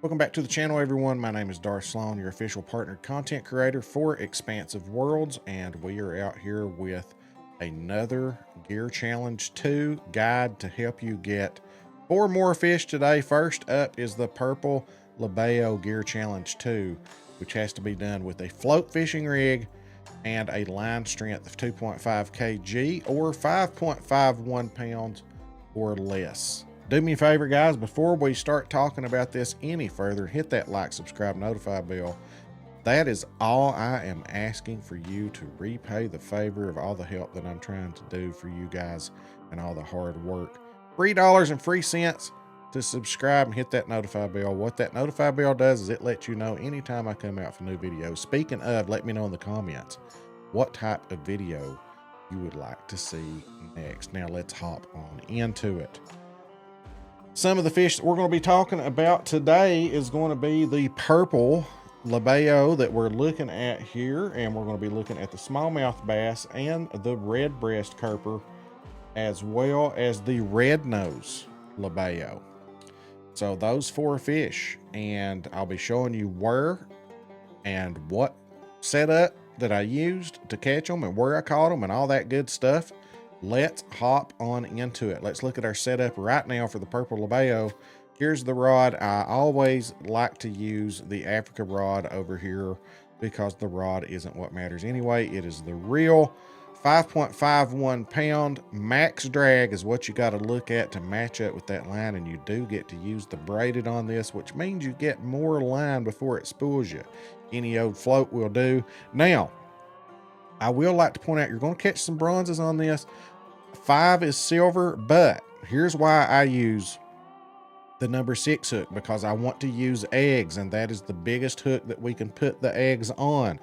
Welcome back to the channel, everyone. My name is Darth Slone, your official partner content creator for Expansive Worlds, and we are out here with another Gear Challenge 2 guide to help you get 4 more fish today. First up is the Purple Labeo Gear Challenge 2, which has to be done with a float fishing rig and a line strength of 2.5 kg or 5.51 pounds or less. Do me a favor, guys, before we start talking about this any further, hit that like, subscribe, notify bell. That is all I am asking for you to repay the favor of all the help that I'm trying to do for you guys and all the hard work. $3 and free cents to subscribe and hit that notify bell. What that notify bell does is it lets you know anytime I come out for new videos. Speaking of, let me know in the comments what type of video you would like to see next. Now let's hop on into it. Some of the fish that we're going to be talking about today is going to be the Purple Labeo that we're looking at here, and we're going to be looking at the Smallmouth Bass and the Redbreast Kurper, as well as the Rednose Labeo. So those 4 fish, and I'll be showing you where and what setup that I used to catch them and where I caught them and all that good stuff. Let's hop on into it. Let's look at our setup right now for the Purple Labeo. Here's the rod. I always like to use the Africa rod over here because the rod isn't what matters anyway. It is the real 5.51 pound max drag is what you got to look at to match up with that line, and you do get to use the braided on this, which means you get more line before it spools you. Any old float will do. Now, I will like to point out, you're going to catch some bronzes on this. 5 is silver, but here's why I use the number 6 hook, because I want to use eggs, and that is the biggest hook that we can put the eggs on.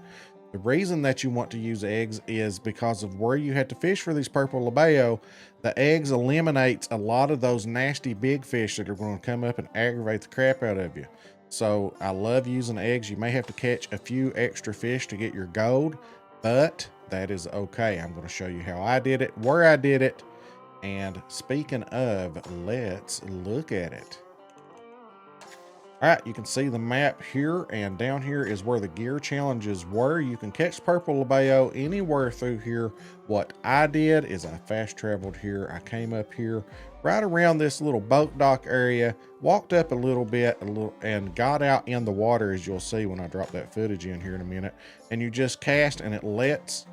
The reason that you want to use eggs is because of where you have to fish for these Purple Labeo. The eggs eliminates a lot of those nasty big fish that are going to come up and aggravate the crap out of you. So I love using eggs. You may have to catch a few extra fish to get your gold, but that is okay. I'm going to show you how I did it, where I did it, and speaking of, let's look at it. All right, you can see the map here, and down here is where the gear challenges were. You can catch Purple Labeo anywhere through here. What I did is I fast traveled here. I came up here right around this little boat dock area, walked up a little bit, and got out in the water, as you'll see when I drop that footage in here in a minute. And you just cast, and it lets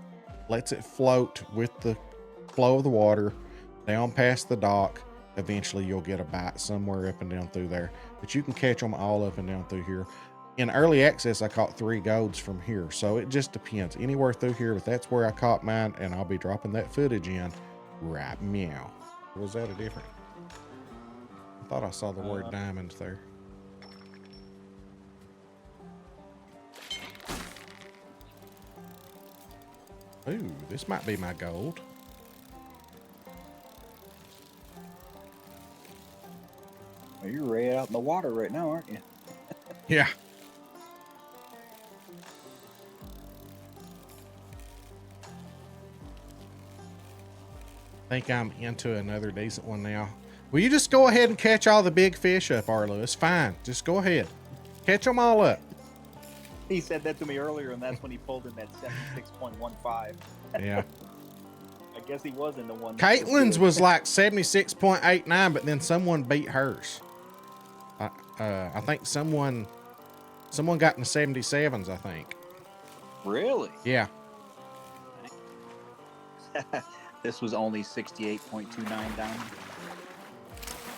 it float with the flow of the water down past the dock. Eventually you'll get a bite somewhere up and down through there, but you can catch them all up and down through here. In early access, I caught 3 golds from here, so it just depends anywhere through here, but that's where I caught mine, and I'll be dropping that footage in right meow. Was that a different? I thought I saw the word diamond there. Ooh, this might be my gold. You're right out in the water right now, aren't you? Yeah. I think I'm into another decent one now. Will you just go ahead and catch all the big fish up, Arlo? It's fine. Just go ahead. Catch them all up. He said that to me earlier, and that's when he pulled in that 76.15. Yeah. I guess he was in the one. Caitlin's was like 76.89, but then someone beat hers. I think someone got in the 77s, I think. Really? Yeah. This was only 68.29 down.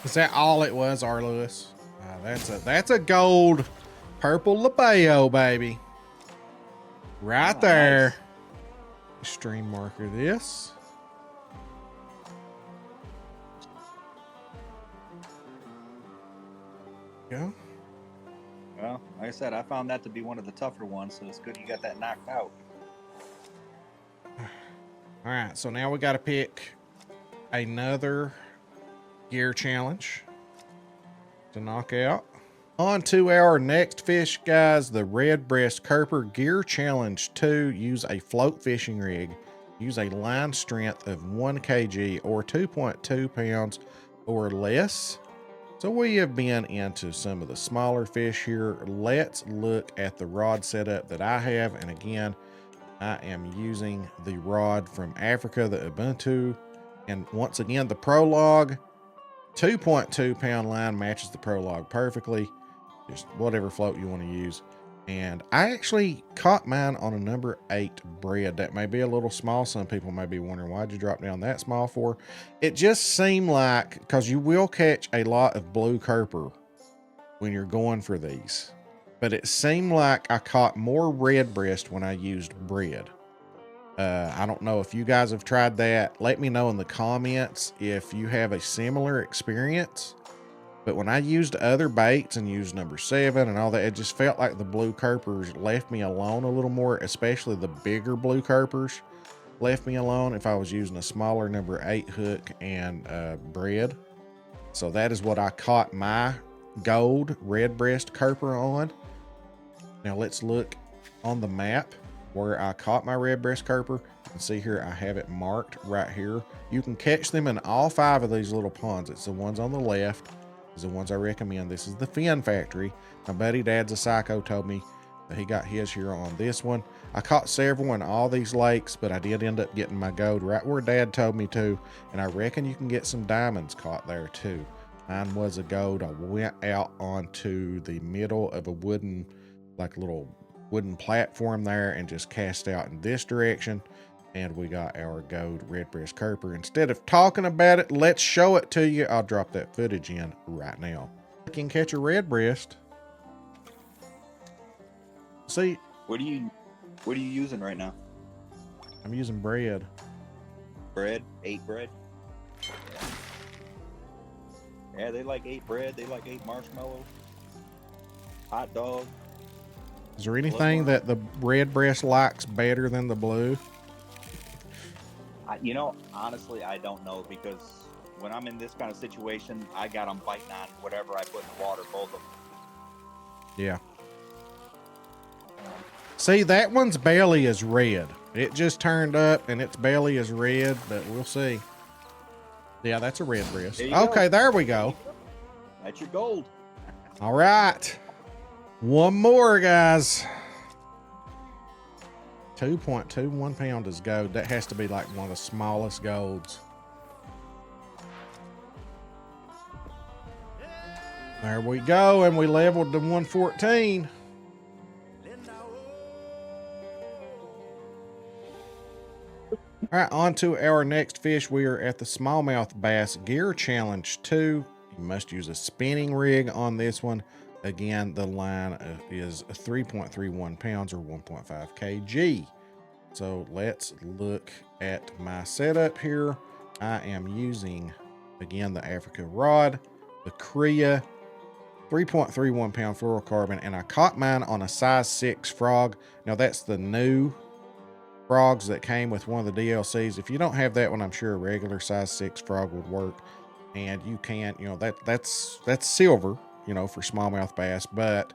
Is that all it was, R. Lewis? That's a gold Purple Labeo, baby. Right there. Nice. Stream marker this. Go. Well, like I said, I found that to be one of the tougher ones, so it's good you got that knocked out. All right, so now we got to pick another gear challenge to knock out. On to our next fish, guys, the Redbreast Kurper Gear Challenge 2. Use a float fishing rig. Use a line strength of 1 kg or 2.2 pounds or less. So we have been into some of the smaller fish here. Let's look at the rod setup that I have. And again, I am using the rod from Africa, the Ubuntu. And once again, the Prologue 2.2 pound line matches the Prologue perfectly. Just whatever float you want to use. And I actually caught mine on a number 8 bread. That may be a little small. Some people may be wondering, why'd you drop down that small for? It just seemed like, because you will catch a lot of blue Kurper when you're going for these. But it seemed like I caught more redbreast when I used bread. I don't know if you guys have tried that. Let me know in the comments if you have a similar experience. But when I used other baits and used number 7 and all that, it just felt like the blue Kurpers left me alone a little more, especially the bigger blue Kurpers left me alone if I was using a smaller number 8 hook and bread. So that is what I caught my gold Redbreast Kurper on. Now let's look on the map where I caught my Redbreast Kurper. You can see here I have it marked right here. You can catch them in all 5 of these little ponds. It's the ones on the left. Is the ones I recommend. This is the Fin Factory. My buddy Dad's a Psycho told me that he got his here on this one. I caught several in all these lakes, but I did end up getting my gold right where Dad told me to, and I reckon you can get some diamonds caught there too. Mine was a gold. I went out onto the middle of a wooden, like little wooden platform there and just cast out in this direction. And we got our gold Redbreast Kurper. Instead of talking about it, let's show it to you. I'll drop that footage in right now. You can catch a redbreast. See, What are you using right now? I'm using bread. Bread? 8 bread? Yeah, they like 8 bread. They like 8 marshmallows. Hot dog. Is there anything that the redbreast likes better than the blue? You know, honestly, I don't know, because when I'm in this kind of situation, I got them biting on whatever I put in the water, both of them. Yeah. See, that one's belly is red. It just turned up and its belly is red, but we'll see. Yeah, that's a redbreast. Okay, there we go. That's your gold. All right. One more, guys. 2.21 pound is gold. That has to be like one of the smallest golds. There we go, and we leveled to 114. All right, on to our next fish. We are at the Smallmouth Bass Gear Challenge 2. You must use a spinning rig on this one. Again, the line is 3.31 pounds or 1.5 kg. So let's look at my setup here. I am using, again, the Africa rod, the Korea, 3.31 pound fluorocarbon, and I caught mine on a size 6 frog. Now that's the new frogs that came with one of the DLCs. If you don't have that one, I'm sure a regular size 6 frog would work. And you can, you know, that's silver, you know, for smallmouth bass, but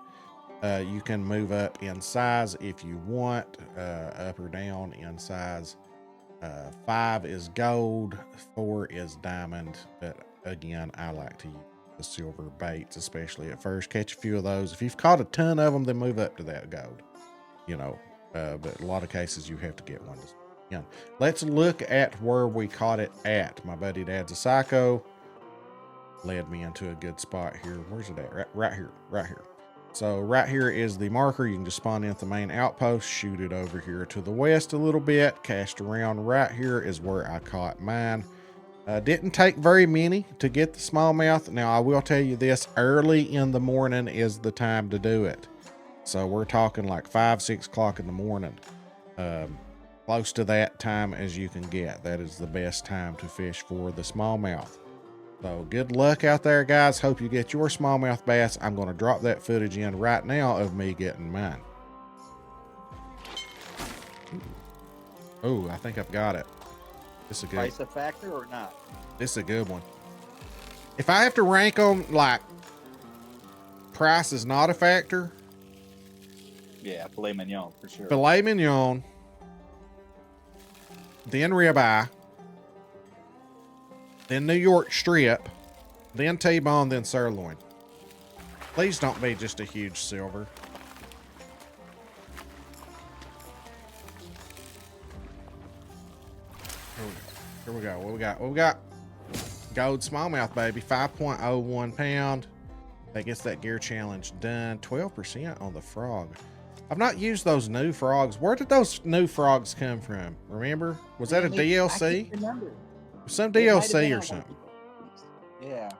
you can move up in size if you want, up or down in size. 5 is gold, 4 is diamond, but again, I like to use the silver baits, especially at first. Catch a few of those. If you've caught a ton of them, then move up to that gold, you know. But a lot of cases you have to get one. Yeah. Let's look at where we caught it at. My buddy Dad's a Psycho led me into a good spot here. Where's it at? Right here. So right here is the marker. You can just spawn in at the main outpost, shoot it over here to the west a little bit, cast around. Right here is where I caught mine. Didn't take very many to get the smallmouth. Now I will tell you this, early in the morning is the time to do it. So we're talking like 5, 6 o'clock in the morning. Close to that time as you can get. That is the best time to fish for the smallmouth. So good luck out there, guys. Hope you get your smallmouth bass. I'm going to drop that footage in right now of me getting mine. Oh, I think I've got it. This is a good. Price a factor or not? This is a good one. If I have to rank them, like, price is not a factor. Yeah, filet mignon for sure. Filet mignon, then ribeye, then New York strip, then T-bone, then sirloin. Please don't be just a huge silver. Here we go. What we got? What we got? Gold smallmouth, baby. 5.01 pound. That gets that gear challenge done. 12% on the frog. I've not used those new frogs. Where did those new frogs come from? Remember? Was that a DLC? I can't remember. Some DLC or something. Yeah.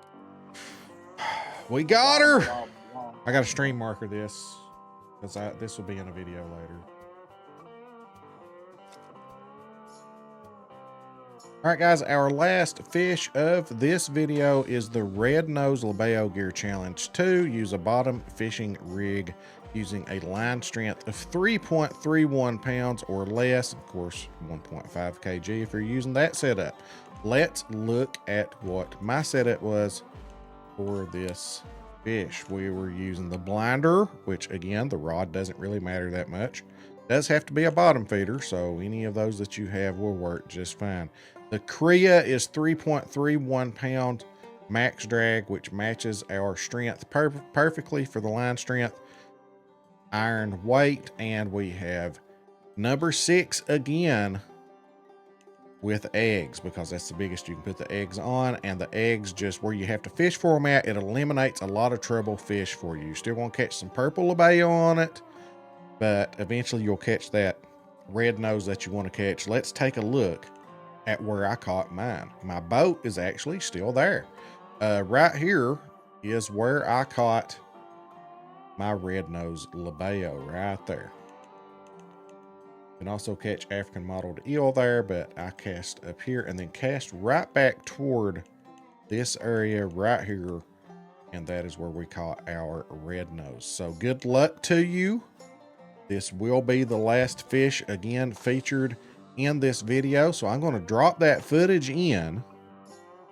We got her. I got to stream marker this because this will be in a video later. All right, guys, our last fish of this video is the Rednose Labeo Gear Challenge 2. Use a bottom fishing rig using a line strength of 3.31 pounds or less. Of course, 1.5 kg if you're using that setup. Let's look at what my setup was for this fish. We were using the blinder, which again, the rod doesn't really matter that much. Does have to be a bottom feeder, so any of those that you have will work just fine. The Kriya is 3.31 pound max drag, which matches our strength perfectly for the line strength. Iron weight, and we have number 6 again with eggs, because that's the biggest you can put the eggs on, and the eggs just where you have to fish for them at, it eliminates a lot of trouble fish for you. You still want to catch some Purple Labeo on it, but eventually you'll catch that red nose that you want to catch. Let's take a look at where I caught mine. My boat is actually still there. Right here is where I caught my Rednose Labeo, right there. You can also catch African mottled eel there, but I cast up here and then cast right back toward this area right here, and that is where we caught our red nose. So good luck to you. This will be the last fish again featured in this video, so I'm going to drop that footage in.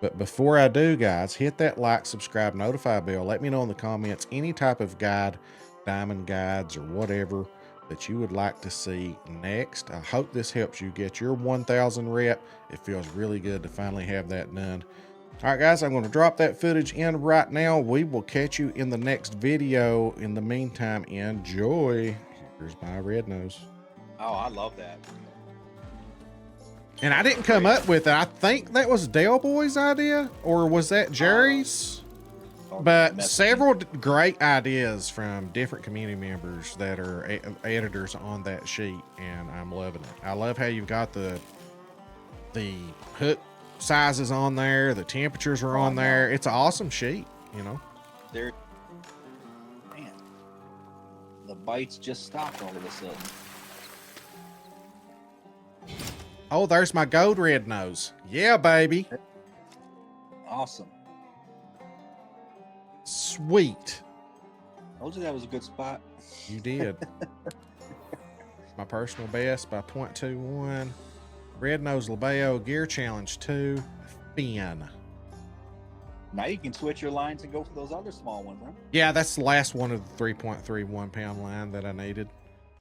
But before I do, guys, hit that like, subscribe, notify bell. Let me know in the comments any type of guide, diamond guides or whatever that you would like to see next. I hope this helps you get your 1,000 rep. It feels really good to finally have that done. All right, guys, I'm going to drop that footage in right now. We will catch you in the next video. In the meantime, enjoy. Here's my red nose. Oh, I love that. And I didn't come up with it. I think that was Dale Boy's idea, or was that Jerry's? But several great ideas from different community members that are editors on that sheet, and I'm loving it. I love how you've got the hook sizes on there, the temperatures are on there. It's an awesome sheet, you know. Man, the bites just stopped all of a sudden. Oh, there's my gold red nose. Yeah, baby. Awesome. Sweet. I told you that was a good spot. You did. My personal best by 0.21. Rednose Labeo Gear Challenge 2. Fin. Now you can switch your lines and go for those other small ones, huh? Yeah, that's the last one of the 3.31 pound line that I needed.